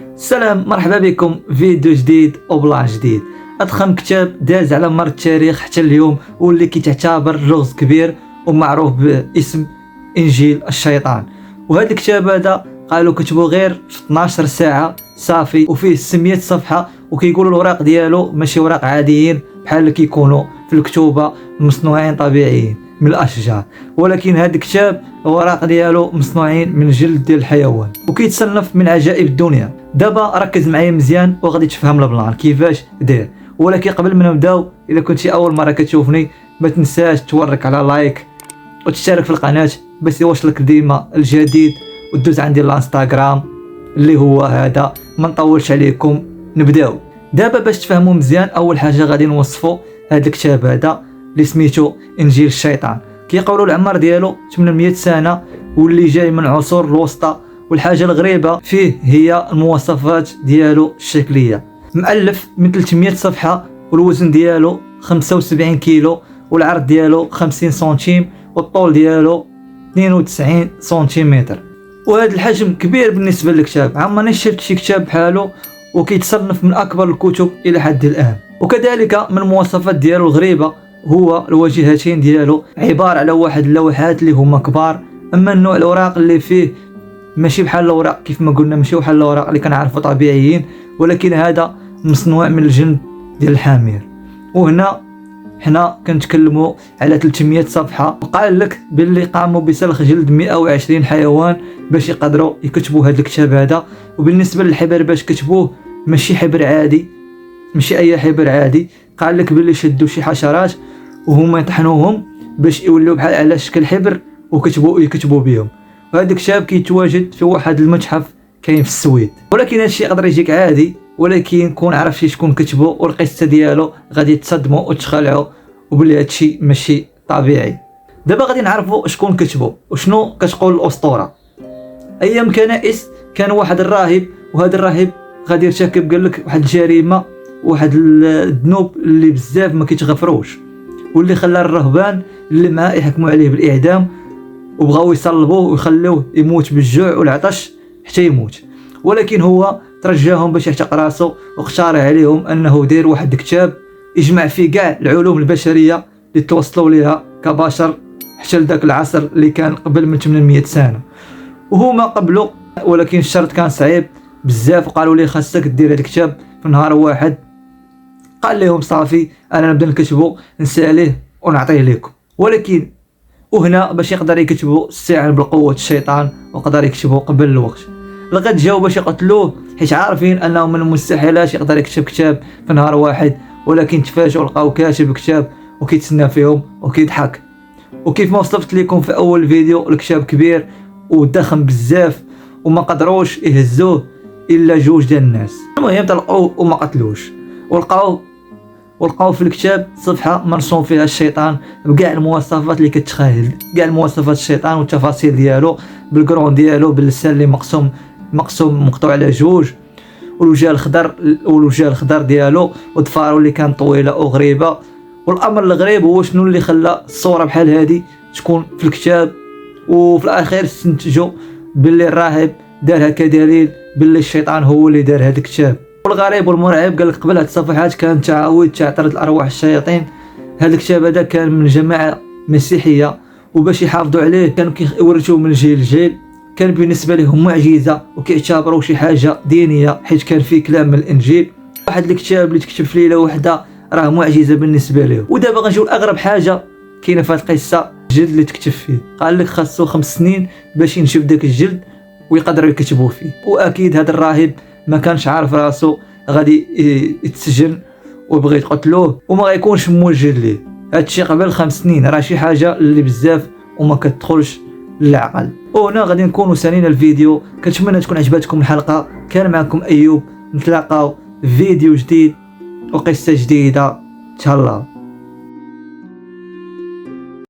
السلام، مرحبا بكم فيديو جديد وبلان جديد. اضخم كتاب داز على مر التاريخ حتى اليوم واللي كيتعتبر لغز كبير ومعروف باسم انجيل الشيطان. وهذا الكتاب هذا قالوا كتبوا غير في 12 ساعه صافي، وفيه 600 صفحه، وكيقولوا الوراق ديالو ماشي وراق عاديين بحال اللي كيكونوا في الكتوبه مصنوعين طبيعيين من الاشجار، ولكن هذا الكتاب الوراق ديالو مصنوعين من جلد ديال الحيوان، وكيتصنف من عجائب الدنيا. دابا ركز معايا مزيان وغادي تفهم البلان كيفاش داير. ولكن قبل ما نبداو، الا كنتي اول مره كتشوفني ما تنساش تورك على لايك وتشترك في القناه باش يوصلك ديما الجديد، ودوز عندي الانستغرام اللي هو هذا. ما نطولش عليكم، نبداو دابا. باش تفهموا مزيان، اول حاجه غادي نوصفوا هذا الكتاب هذا اللي سميتو انجيل الشيطان. كيقولوا العمر ديالو 800 سنه واللي جاي من العصور الوسطى. والحاجه الغريبه فيه هي المواصفات ديالو الشكليه. مؤلف من 300 صفحه، والوزن ديالو 75 كيلو، والعرض ديالو 50 سنتيم، والطول ديالو 92 سنتيمتر. وهذا الحجم كبير بالنسبه للكتاب. عمرني شفت شي كتاب بحاله، وكيتصنف من اكبر الكتب الى حد الان. وكذلك من المواصفات ديالو الغريبه هو الواجهتين ديالو عباره على واحد اللوحات اللي هما كبار. اما النوع الاوراق اللي فيه ماشي بحال الاوراق كيف ما قلنا، ماشي بحال الاوراق اللي كنعرفوا طبيعيين، ولكن هذا مصنوع من الجلد ديال الحمير. وهنا حنا كنتكلموا على 300 صفحه، وقال لك باللي قاموا بسلخ جلد 120 حيوان باش يقدروا يكتبوا هذا الكتاب هذا. وبالنسبه للحبر باش كتبوه ماشي حبر عادي، ماشي اي حبر عادي. قال لك باللي شدوا شي حشرات وهما يطحنوهم باش يوليو بحال على شكل حبر ويكتبوا بهم. وهذا الكتاب كيتواجد في واحد المتحف كاين في السويد. ولكن هذا الشيء يقدر يجيك عادي، ولكن كون عرفتي شكون كتبه والقصه ديالو غادي تصدموا وتخلعوا وباللي هذا الشيء ماشي طبيعي. دابا غادي نعرفوا شكون كتبه وشنو كتقول الاسطوره. ايام كنائس كان واحد الراهب، وهذا الراهب غادي يرتكب قال لك واحد الجريمه، واحد الذنوب اللي بزاف ما كيتغفروش، واللي خلى الرهبان اللي معاه يحكموا عليه بالاعدام، وبغاو يصلبوه ويخلوه يموت بالجوع والعطش حتى يموت. ولكن هو ترجاهم باش يحتق راسه، واقترح عليهم انه دير واحد الكتاب يجمع فيه كاع العلوم البشريه اللي توصلوا ليها كبشر حتى لذاك العصر اللي كان قبل من 800 سنه. وهما قبلوا، ولكن الشرط كان صعيب بزاف، وقالوا لي خاصك دير هذا الكتاب في نهار واحد. قال لهم صافي انا نبدا نكتبه نساليه ونعطيه لكم. ولكن وهنا باش يقدر يكتبوا استعان بقوه الشيطان وقدر يكتبوا قبل الوقت. لقد جاوا باش يقتلوه حيت عارفين انه من المستحيلات يقدر يكتب كتاب في نهار واحد. ولكن تفاجئوا لقاو كاتب كتاب وكيتسنى فيهم وكيضحك. وكيف ما وصفت لكم في اول فيديو، الكتاب كبير وضخم بزاف وما قدروش يهزوه الا جوج ديال الناس. المهم طلقوه وما قتلوش، ولقاو في الكتاب صفحه مرسوم فيها الشيطان بكاع المواصفات اللي كتخيل، كاع المواصفات الشيطان والتفاصيل ديالو، بالكرون ديالو، باللسان اللي مقسوم مقطوع على جوج، والوجه الخضر ديالو، وضفارو اللي كان طويله وغريبه. والامر الغريب هو شنو اللي خلى الصوره بحال هذه تكون في الكتاب. وفي الاخير استنتجوا باللي الراهب دارها كدليل باللي الشيطان هو اللي دار هذا الكتاب. والغريب والمرعب قال لك قبل هاد الصفحات كان تعاود تعترض الارواح الشياطين. هذا الكتاب هذا كان من جماعه مسيحيه، وباش يحافظوا عليه كانوا كيورثوه من جيل لجيل. كان بالنسبه لهم معجزه وكيعتبروا شي حاجه دينيه حيت كان فيه كلام من الانجيل. واحد الكتاب اللي تكتب في ليله واحده راه معجزه بالنسبه لهم. ودابا غنجيو لاغرب حاجه كاينه في هذه القصه، الجلد اللي تكتب فيه. قال لك خاصو 5 سنين باش ينشف داك الجلد ويقدروا يكتبوا فيه. واكيد هذا الراهب ما كانش عارف راسو غادي يتسجن وبغى يقتلوه وما غيكونش موجد ليه. هادشي قبل 5 سنين راه شي حاجه اللي بزاف وما كتدخلش للعقل. وهنا غادي نكونوا سالينا الفيديو. كنتمنى تكون عجبتكم الحلقه. كان معكم ايوب، نتلاقاو في فيديو جديد وقصه جديده ان شاء الله.